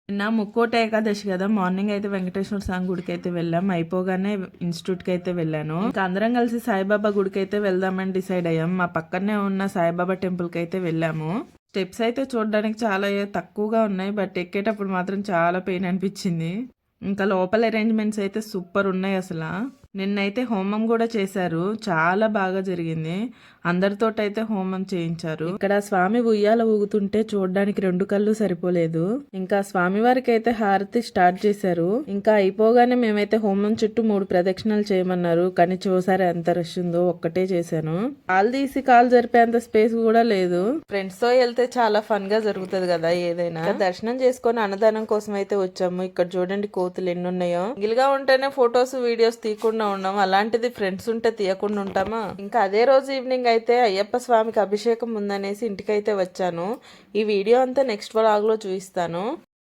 నిన్న ముక్కోటి ఏకాదశి కదా, మార్నింగ్ అయితే వెంకటేశ్వర స్వామి గుడికి అయితే వెళ్ళాం. అయిపోగానే ఇన్స్టిట్యూట్ కి అయితే వెళ్ళాను. ఇంకా అందరం కలిసి సాయిబాబా గుడికి అయితే వెళ్దామని డిసైడ్ అయ్యాం. మా పక్కనే ఉన్న సాయిబాబా టెంపుల్ కి అయితే వెళ్ళాము. స్టెప్స్ అయితే చూడడానికి చాలా తక్కువగా ఉన్నాయి, బట్ ఎక్కేటప్పుడు మాత్రం చాలా పెయిన్ అనిపించింది. ఇంకా లోపల అరేంజ్మెంట్స్ అయితే సూపర్ ఉన్నాయి అసలు. నిన్నైతే హోమం కూడా చేశారు, చాలా బాగా జరిగింది. అందరితోటైతే హోమం చేయించారు. ఇక్కడ స్వామి ఉయ్యాల ఊగుతుంటే చూడడానికి 2 కళ్ళు సరిపోలేదు. ఇంకా స్వామి వారికి అయితే హారతి స్టార్ట్ చేశారు. ఇంకా అయిపోగానే మేమైతే హోమం చుట్టూ 3 ప్రదక్షిణాలు చేయమన్నారు. కానీ చూసారా ఎంత రష్ ఉందో, ఒక్కటే చేశాను. కాలు తీసి కాలు జరిపేంత స్పేస్ కూడా లేదు. ఫ్రెండ్స్ తో వెళ్తే చాలా ఫన్ గా జరుగుతుంది కదా ఏదైనా. దర్శనం చేసుకొని అన్నదానం కోసం అయితే వచ్చాము. ఇక్కడ చూడండి కోతులు ఎన్ని ఉన్నాయో. గిల్గా ఉంటేనే ఫొటోస్ వీడియోస్ తీయకుండా ఉన్నాం, అలాంటిది ఫ్రెండ్స్ ఉంటే తీయకుండా ఉంటామా. ఇంకా అదే రోజు ఈవినింగ్ అయితే అయ్యప్ప స్వామికి అభిషేకం ఉందనేసి ఇంటికైతే వచ్చాను. ఈ వీడియో అంతా నెక్స్ట్ వ్లాగ్ లో చూపిస్తాను.